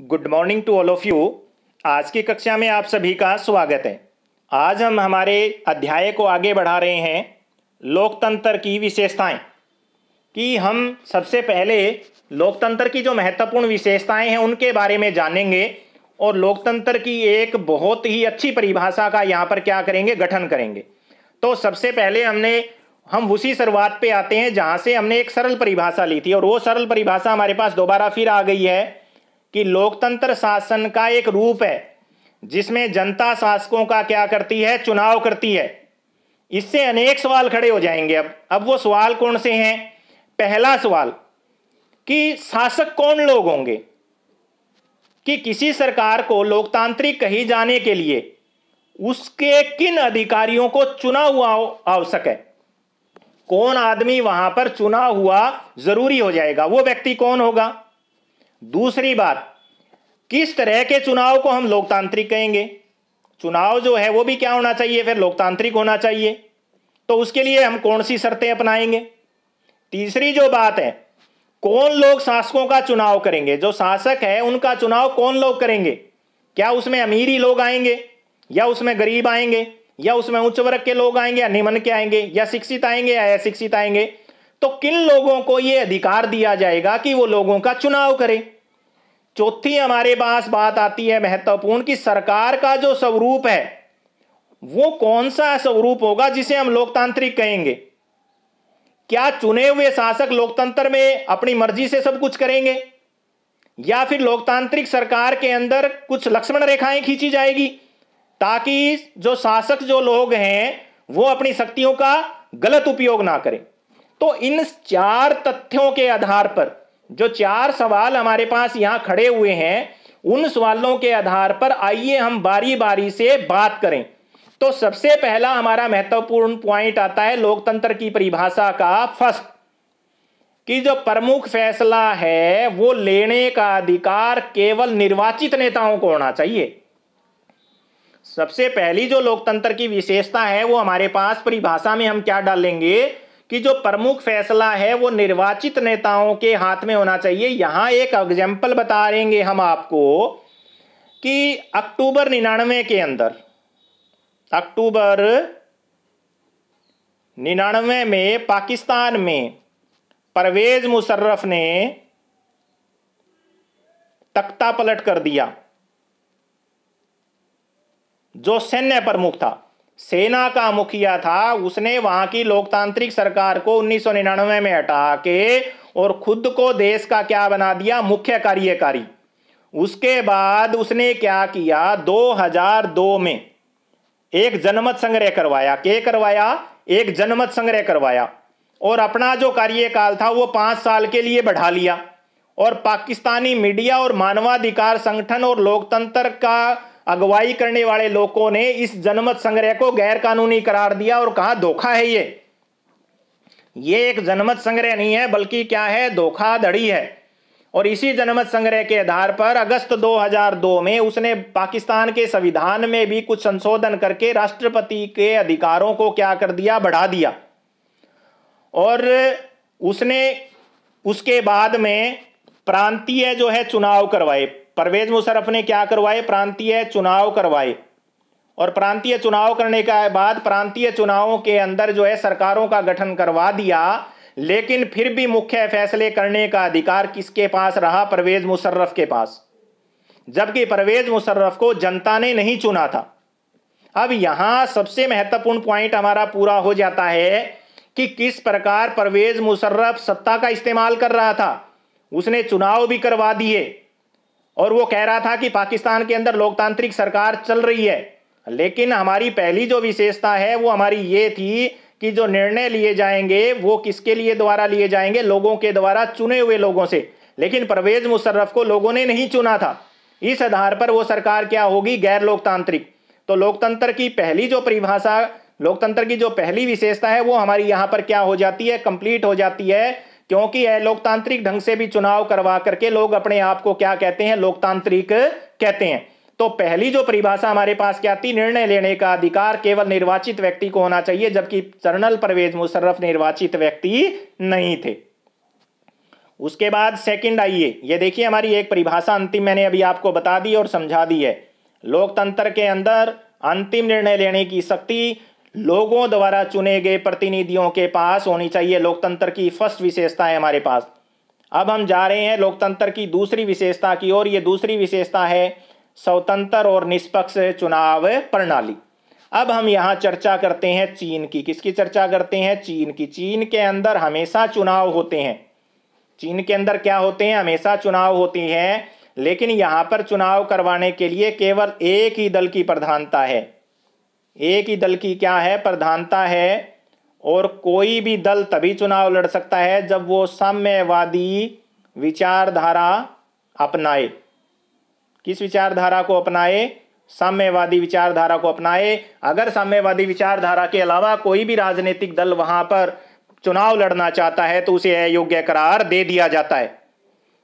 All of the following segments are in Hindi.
Good morning to all of you. आज की कक्षा में आप सभी का स्वागत है। आज हम हमारे अध्याय को आगे बढ़ा रहे हैं लोकतंत्र की विशेषताएं। कि हम सबसे पहले लोकतंत्र की जो महत्वपूर्ण विशेषताएं हैं उनके बारे में जानेंगे और लोकतंत्र की एक बहुत ही अच्छी परिभाषा का यहाँ पर क्या करेंगे, गठन करेंगे। तो सबसे पहले हम उसी शुरुआत पे आते हैं जहाँ से हमने एक सरल परिभाषा ली थी और वो सरल परिभाषा हमारे पास दोबारा फिर आ गई है कि लोकतंत्र शासन का एक रूप है जिसमें जनता शासकों का क्या करती है, चुनाव करती है। इससे अनेक सवाल खड़े हो जाएंगे। अब वो सवाल कौन से हैं? पहला सवाल कि शासक कौन लोग होंगे, कि किसी सरकार को लोकतांत्रिक कही जाने के लिए उसके किन अधिकारियों को चुना हुआ आवश्यक है, कौन आदमी वहां पर चुना हुआ जरूरी हो जाएगा, वो व्यक्ति कौन होगा। दूसरी बात, किस तरह के चुनाव को हम लोकतांत्रिक कहेंगे। चुनाव जो है वो भी क्या होना चाहिए, फिर लोकतांत्रिक होना चाहिए। तो उसके लिए हम कौन सी शर्तें अपनाएंगे। तीसरी जो बात है, कौन लोग शासकों का चुनाव करेंगे, जो शासक है उनका चुनाव कौन लोग करेंगे। क्या उसमें अमीर ही लोग आएंगे या उसमें गरीब आएंगे या उसमें उच्च वर्ग के लोग आएंगे या निम्न के आएंगे या शिक्षित आएंगे या अशिक्षित आएंगे। तो किन लोगों को यह अधिकार दिया जाएगा कि वो लोगों का चुनाव करें। चौथी हमारे पास बात आती है महत्वपूर्ण कि सरकार का जो स्वरूप है वो कौन सा स्वरूप होगा जिसे हम लोकतांत्रिक कहेंगे। क्या चुने हुए शासक लोकतंत्र में अपनी मर्जी से सब कुछ करेंगे या फिर लोकतांत्रिक सरकार के अंदर कुछ लक्ष्मण रेखाएं खींची जाएगी ताकि जो शासक जो लोग हैं वो अपनी शक्तियों का गलत उपयोग ना करें। तो इन चार तथ्यों के आधार पर जो चार सवाल हमारे पास यहां खड़े हुए हैं, उन सवालों के आधार पर आइए हम बारी बारी से बात करें। तो सबसे पहला हमारा महत्वपूर्ण पॉइंट आता है लोकतंत्र की परिभाषा का फर्स्ट, कि जो प्रमुख फैसला है वो लेने का अधिकार केवल निर्वाचित नेताओं को होना चाहिए। सबसे पहली जो लोकतंत्र की विशेषता है वो हमारे पास परिभाषा में हम क्या डालेंगे कि जो प्रमुख फैसला है वो निर्वाचित नेताओं के हाथ में होना चाहिए। यहां एक एग्जाम्पल बता देंगे हम आपको कि अक्टूबर 99 के अंदर, अक्टूबर 99 में पाकिस्तान में परवेज मुशर्रफ ने तख्ता पलट कर दिया। जो सैन्य प्रमुख था, सेना का मुखिया था, उसने वहां की लोकतांत्रिक सरकार को 1999 में हटा के और खुद को देश का क्या बना दिया, मुख्य कार्यकारी। उसके बाद उसने क्या किया, 2002 में एक जनमत संग्रह करवाया। क्या करवाया? एक जनमत संग्रह करवाया और अपना जो कार्यकाल था वो 5 साल के लिए बढ़ा लिया। और पाकिस्तानी मीडिया और मानवाधिकार संगठन और लोकतंत्र का अगुवाई करने वाले लोगों ने इस जनमत संग्रह को गैर कानूनी करार दिया और कहा धोखा है। ये एक जनमत संग्रह नहीं है बल्कि क्या है, धोखाधड़ी है। और इसी जनमत संग्रह के आधार पर अगस्त 2002 में उसने पाकिस्तान के संविधान में भी कुछ संशोधन करके राष्ट्रपति के अधिकारों को क्या कर दिया, बढ़ा दिया। और उसने उसके बाद में प्रांतीय जो है चुनाव करवाए। परवेज मुशर्रफ ने क्या करवाए, प्रांतीय चुनाव करवाए। और प्रांतीय चुनाव करने के बाद प्रांतीय चुनावों के अंदर जो है सरकारों का गठन करवा दिया। लेकिन फिर भी मुख्य फैसले करने का अधिकार किसके पास रहा, परवेज मुशर्रफ के पास, जबकि परवेज मुशर्रफ को जनता ने नहीं चुना था। अब यहां सबसे महत्वपूर्ण पॉइंट हमारा पूरा हो जाता है कि किस प्रकार परवेज मुशर्रफ सत्ता का इस्तेमाल कर रहा था। उसने चुनाव भी करवा दिए और वो कह रहा था कि पाकिस्तान के अंदर लोकतांत्रिक सरकार चल रही है। लेकिन हमारी पहली जो विशेषता है वो हमारी ये थी कि जो निर्णय लिए जाएंगे वो किसके लिए द्वारा लिए जाएंगे, लोगों के द्वारा, चुने हुए लोगों से। लेकिन परवेज मुशर्रफ को लोगों ने नहीं चुना था। इस आधार पर वो सरकार क्या होगी, गैर लोकतांत्रिक। तो लोकतंत्र की पहली जो परिभाषा, लोकतंत्र की जो पहली विशेषता है वो हमारी यहां पर क्या हो जाती है, कंप्लीट हो जाती है। क्योंकि लोकतांत्रिक ढंग से भी चुनाव करवा करके लोग अपने आप को क्या कहते हैं, लोकतांत्रिक कहते हैं। तो पहली जो परिभाषा हमारे पास क्या थी, निर्णय लेने का अधिकार केवल निर्वाचित व्यक्ति को होना चाहिए, जबकि कर्नल परवेज मुशर्रफ निर्वाचित व्यक्ति नहीं थे। उसके बाद सेकंड आइए, ये देखिए हमारी एक परिभाषा अंतिम मैंने अभी आपको बता दी और समझा दी है। लोकतंत्र के अंदर अंतिम निर्णय लेने की शक्ति लोगों द्वारा चुने गए प्रतिनिधियों के पास होनी चाहिए। लोकतंत्र की फर्स्ट विशेषता है हमारे पास। अब हम जा रहे हैं लोकतंत्र की दूसरी विशेषता की ओर। ये दूसरी विशेषता है स्वतंत्र और निष्पक्ष चुनाव प्रणाली। अब हम यहाँ चर्चा करते हैं चीन की। किसकी चर्चा करते हैं? चीन की। चीन के अंदर हमेशा चुनाव होते हैं। चीन के अंदर क्या होते हैं? हमेशा चुनाव होती हैं, लेकिन यहाँ पर चुनाव करवाने के लिए केवल एक ही दल की प्रधानता है। एक ही दल की क्या है? प्रधानता है। और कोई भी दल तभी चुनाव लड़ सकता है जब वो साम्यवादी विचारधारा अपनाए। किस विचारधारा को अपनाए? साम्यवादी विचारधारा को अपनाए। अगर साम्यवादी विचारधारा के अलावा कोई भी राजनीतिक दल वहां पर चुनाव लड़ना चाहता है तो उसे अयोग्य करार दे दिया जाता है।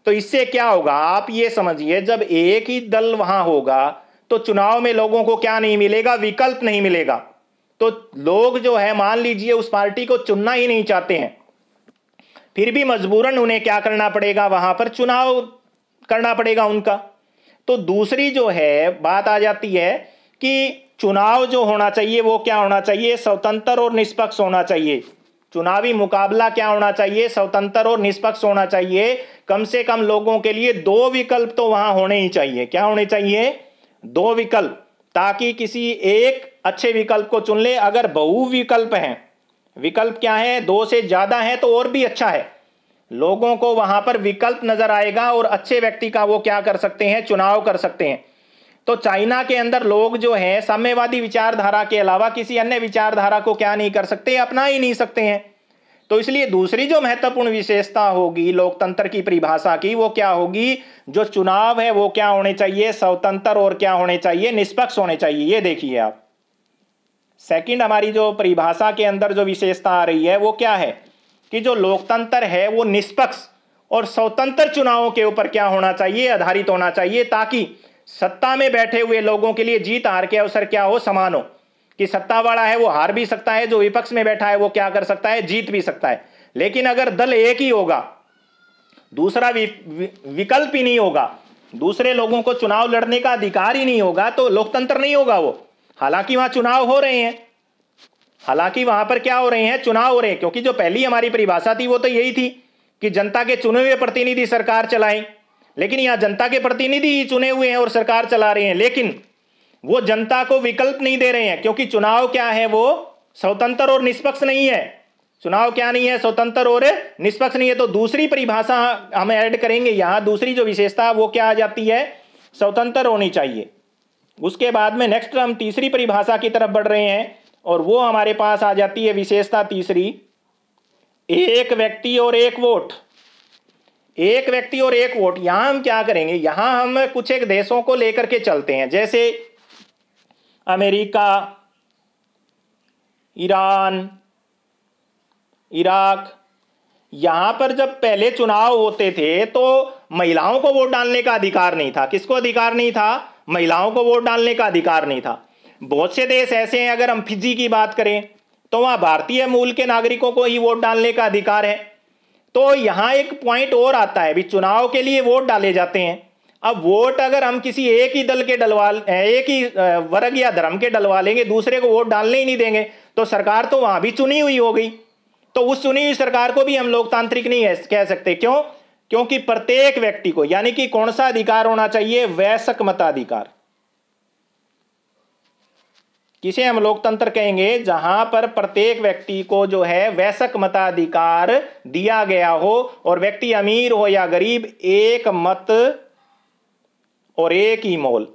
तो इससे क्या होगा आप ये समझिए, जब एक ही दल वहां होगा तो चुनाव में लोगों को क्या नहीं मिलेगा? विकल्प नहीं मिलेगा। तो लोग जो है मान लीजिए उस पार्टी को चुनना ही नहीं चाहते हैं, फिर भी मजबूरन उन्हें क्या करना पड़ेगा? वहां पर चुनाव करना पड़ेगा उनका। तो दूसरी जो है बात आ जाती है कि चुनाव जो होना चाहिए वो क्या होना चाहिए? स्वतंत्र और निष्पक्ष होना चाहिए। चुनावी मुकाबला क्या होना चाहिए? स्वतंत्र और निष्पक्ष होना चाहिए। कम से कम लोगों के लिए दो विकल्प तो वहां होने ही चाहिए। क्या होने चाहिए? दो विकल्प, ताकि किसी एक अच्छे विकल्प को चुन ले। अगर बहु विकल्प हैं, विकल्प क्या है? दो से ज्यादा है तो और भी अच्छा है। लोगों को वहां पर विकल्प नजर आएगा और अच्छे व्यक्ति का वो क्या कर सकते हैं? चुनाव कर सकते हैं। तो चाइना के अंदर लोग जो हैं साम्यवादी विचारधारा के अलावा किसी अन्य विचारधारा को क्या नहीं कर सकते? अपना ही नहीं सकते हैं। तो इसलिए दूसरी जो महत्वपूर्ण विशेषता होगी लोकतंत्र की परिभाषा की, वो क्या होगी? जो चुनाव है वो क्या होने चाहिए? स्वतंत्र और क्या होने चाहिए? निष्पक्ष होने चाहिए। ये देखिए आप, सेकंड हमारी जो परिभाषा के अंदर जो विशेषता आ रही है वो क्या है? कि जो लोकतंत्र है वो निष्पक्ष और स्वतंत्र चुनावों के ऊपर क्या होना चाहिए? आधारित होना चाहिए, ताकि सत्ता में बैठे हुए लोगों के लिए जीत हार के अवसर क्या हो? समान हो। कि सत्ता वाला है वो हार भी सकता है, जो विपक्ष में बैठा है वो क्या कर सकता है? जीत भी सकता है। लेकिन अगर दल एक ही होगा, दूसरा विकल्प ही नहीं होगा, दूसरे लोगों को चुनाव लड़ने का अधिकार ही नहीं होगा, तो लोकतंत्र नहीं होगा वो। हालांकि वहां चुनाव हो रहे हैं, हालांकि वहां पर क्या हो रहे हैं? चुनाव हो रहे हैं। क्योंकि जो पहली हमारी परिभाषा थी वो तो यही थी कि जनता के चुने हुए प्रतिनिधि सरकार चलाएं। लेकिन यहां जनता के प्रतिनिधि ही चुने हुए हैं और सरकार चला रहे हैं, लेकिन वो जनता को विकल्प नहीं दे रहे हैं। क्योंकि चुनाव क्या है? वो स्वतंत्र और निष्पक्ष नहीं है। चुनाव क्या नहीं है? स्वतंत्र और निष्पक्ष नहीं है। तो दूसरी परिभाषा हम ऐड करेंगे यहां। दूसरी जो विशेषता वो क्या आ जाती है? स्वतंत्र होनी चाहिए। उसके बाद में नेक्स्ट हम तीसरी परिभाषा की तरफ बढ़ रहे हैं और वो हमारे पास आ जाती है विशेषता तीसरी, एक व्यक्ति और एक वोट। एक व्यक्ति और एक वोट। यहां हम क्या करेंगे? यहां हम कुछ एक देशों को लेकर के चलते हैं, जैसे अमेरिका, ईरान, इराक। यहां पर जब पहले चुनाव होते थे तो महिलाओं को वोट डालने का अधिकार नहीं था। किसको अधिकार नहीं था? महिलाओं को वोट डालने का अधिकार नहीं था। बहुत से देश ऐसे हैं, अगर हम फिजी की बात करें तो वहां भारतीय मूल के नागरिकों को ही वोट डालने का अधिकार है। तो यहां एक पॉइंट और आता है, भी चुनाव के लिए वोट डाले जाते हैं। अब वोट अगर हम किसी एक ही दल के एक ही वर्ग या धर्म के डलवा लेंगे, दूसरे को वोट डालने ही नहीं देंगे, तो सरकार तो वहां भी चुनी हुई हो गई। तो उस चुनी हुई सरकार को भी हम लोकतांत्रिक नहीं कह सकते। क्यों? क्योंकि प्रत्येक व्यक्ति को, यानी कि कौन सा अधिकार होना चाहिए? वयस्क मताधिकार। किसे हम लोकतंत्र कहेंगे? जहां पर प्रत्येक व्यक्ति को जो है वयस्क मताधिकार दिया गया हो, और व्यक्ति अमीर हो या गरीब, एक मत और एक ही मोल।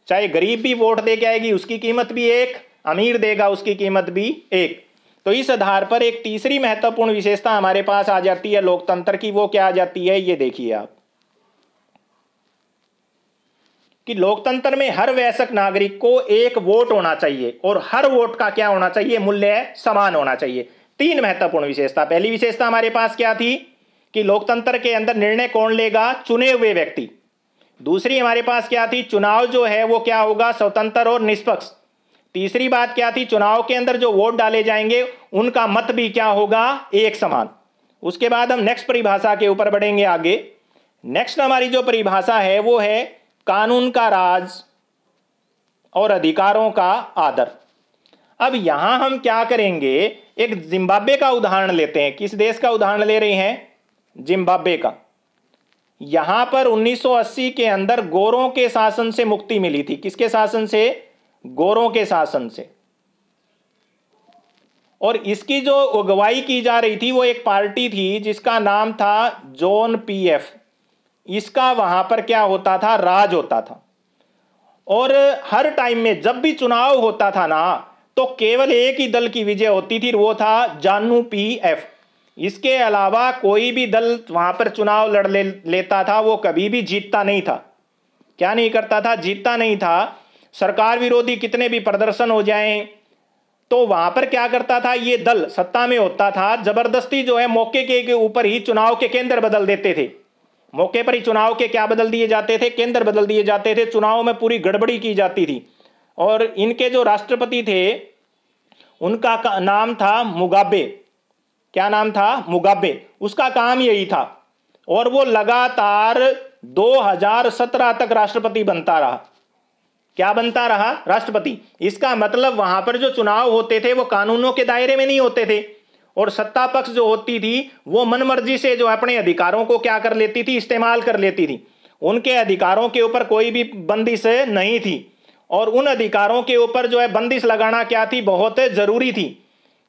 चाहे गरीब भी वोट दे के आएगी, उसकी कीमत भी एक, अमीर देगा उसकी कीमत भी एक। तो इस आधार पर एक तीसरी महत्वपूर्ण विशेषता हमारे पास आ जाती है लोकतंत्र की। वो क्या आ जाती है? ये देखिए आप, कि लोकतंत्र में हर वयस्क नागरिक को एक वोट होना चाहिए और हर वोट का क्या होना चाहिए? मूल्य समान होना चाहिए। तीन महत्वपूर्ण विशेषता। पहली विशेषता हमारे पास क्या थी? कि लोकतंत्र के अंदर निर्णय कौन लेगा? चुने हुए व्यक्ति। दूसरी हमारे पास क्या थी? चुनाव जो है वो क्या होगा? स्वतंत्र और निष्पक्ष। तीसरी बात क्या थी? चुनाव के अंदर जो वोट डाले जाएंगे उनका मत भी क्या होगा? एक समान। उसके बाद हम नेक्स्ट परिभाषा के ऊपर बढ़ेंगे आगे। नेक्स्ट हमारी जो परिभाषा है वो है कानून का राज और अधिकारों का आदर। अब यहां हम क्या करेंगे, एक जिम्बाब्वे का उदाहरण लेते हैं। किस देश का उदाहरण ले रहे हैं? जिम्बाब्वे का। यहां पर 1980 के अंदर गोरों के शासन से मुक्ति मिली थी। किसके शासन से? गोरों के शासन से। और इसकी जो अगुवाई की जा रही थी वो एक पार्टी थी जिसका नाम था जॉन पीएफ। इसका वहां पर क्या होता था? राज होता था। और हर टाइम में जब भी चुनाव होता था ना, तो केवल एक ही दल की विजय होती थी, वो था जानू पीएफ। इसके अलावा कोई भी दल वहां पर चुनाव लड़ लेता था वो कभी भी जीतता नहीं था। क्या नहीं करता था? जीतता नहीं था। सरकार विरोधी कितने भी प्रदर्शन हो जाएं, तो वहां पर क्या करता था, ये दल सत्ता में होता था, जबरदस्ती जो है मौके के ऊपर ही चुनाव के केंद्र बदल देते थे। मौके पर ही चुनाव के क्या बदल दिए जाते थे? केंद्र बदल दिए जाते थे। चुनाव में पूरी गड़बड़ी की जाती थी। और इनके जो राष्ट्रपति थे उनका नाम था मुगाबे। क्या नाम था? मुगाबे। उसका काम यही था। और वो लगातार 2017 तक राष्ट्रपति बनता रहा। क्या बनता रहा? राष्ट्रपति। इसका मतलब वहां पर जो चुनाव होते थे वो कानूनों के दायरे में नहीं होते थे, और सत्ता पक्ष जो होती थी वो मनमर्जी से जो अपने अधिकारों को क्या कर लेती थी? इस्तेमाल कर लेती थी। उनके अधिकारों के ऊपर कोई भी बंदिश नहीं थी। और उन अधिकारों के ऊपर जो है बंदिश लगाना क्या थी? बहुत जरूरी थी।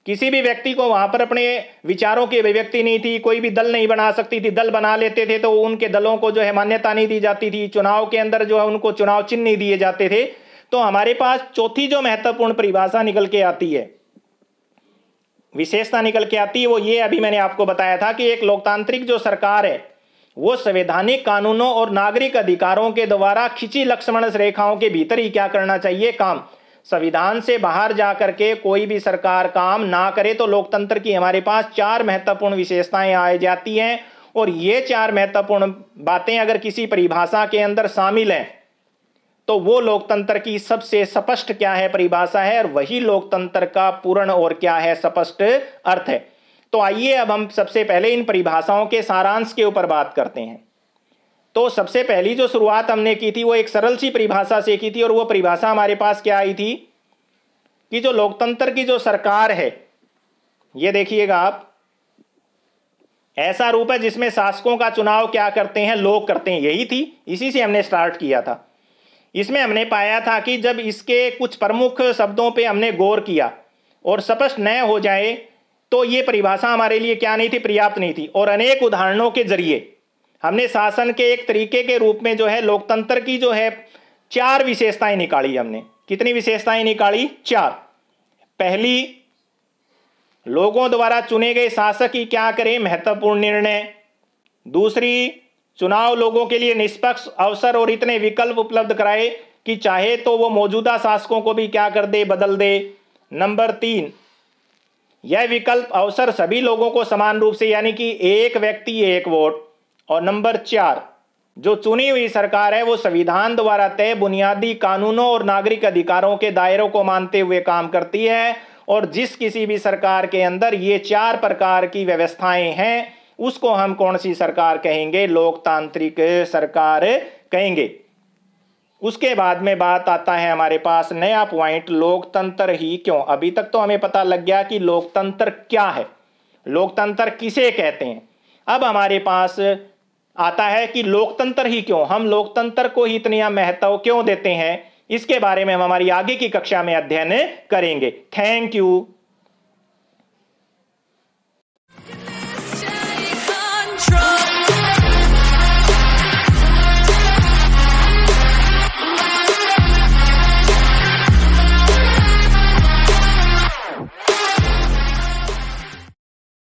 किसी भी व्यक्ति को वहां पर अपने विचारों की अभिव्यक्ति नहीं थी, कोई भी दल नहीं बना सकती थी। दल बना लेते थे तो उनके दलों को जो है मान्यता नहीं दी जाती थी। चुनाव के अंदर जो है उनको चुनाव चिन्ह नहीं दिए जाते थे। तो हमारे पास चौथी जो महत्वपूर्ण परिभाषा निकल के आती है, विशेषता निकल के आती है, वो ये अभी मैंने आपको बताया था कि एक लोकतांत्रिक जो सरकार है वो संवैधानिक कानूनों और नागरिक अधिकारों के द्वारा खिंची लक्ष्मण रेखाओं के भीतर ही क्या करना चाहिए? काम। संविधान से बाहर जाकर के कोई भी सरकार काम ना करे। तो लोकतंत्र की हमारे पास 4 महत्वपूर्ण विशेषताएं आ जाती हैं। और ये 4 महत्वपूर्ण बातें अगर किसी परिभाषा के अंदर शामिल हैं तो वो लोकतंत्र की सबसे स्पष्ट क्या है? परिभाषा है। और वही लोकतंत्र का पूर्ण और क्या है? स्पष्ट अर्थ है। तो आइए अब हम सबसे पहले इन परिभाषाओं के सारांश के ऊपर बात करते हैं। तो सबसे पहली जो शुरुआत हमने की थी वो एक सरल सी परिभाषा से की थी। और वो परिभाषा हमारे पास क्या आई थी कि जो लोकतंत्र की जो सरकार है, ये देखिएगा आप, ऐसा रूप है जिसमें शासकों का चुनाव क्या करते हैं? लोग करते हैं। यही थी, इसी से हमने स्टार्ट किया था। इसमें हमने पाया था कि जब इसके कुछ प्रमुख शब्दों पे हमने गौर किया और स्पष्ट न हो जाए तो ये परिभाषा हमारे लिए क्या नहीं थी? पर्याप्त नहीं थी। और अनेक उदाहरणों के जरिए हमने शासन के एक तरीके के रूप में जो है लोकतंत्र की जो है 4 विशेषताएं निकाली। हमने कितनी विशेषताएं निकाली? 4। पहली, लोगों द्वारा चुने गए शासक ही क्या करें? महत्वपूर्ण निर्णय। दूसरी, चुनाव लोगों के लिए निष्पक्ष अवसर और इतने विकल्प उपलब्ध कराए कि चाहे तो वो मौजूदा शासकों को भी क्या कर दे? बदल दे। नंबर 3, यह विकल्प अवसर सभी लोगों को समान रूप से, यानी कि एक व्यक्ति एक वोट। और नंबर 4, जो चुनी हुई सरकार है वो संविधान द्वारा तय बुनियादी कानूनों और नागरिक अधिकारों के दायरों को मानते हुए काम करती है। और जिस किसी भी सरकार के अंदर ये 4 प्रकार की व्यवस्थाएं हैं उसको हम कौन सी सरकार कहेंगे? लोकतांत्रिक सरकार कहेंगे। उसके बाद में बात आता है हमारे पास नया पॉइंट, लोकतंत्र ही क्यों। अभी तक तो हमें पता लग गया कि लोकतंत्र क्या है, लोकतंत्र किसे कहते हैं। अब हमारे पास आता है कि लोकतंत्र ही क्यों, हम लोकतंत्र को ही इतना महत्व क्यों देते हैं। इसके बारे में हम हमारी आगे की कक्षा में अध्ययन करेंगे। Thank you.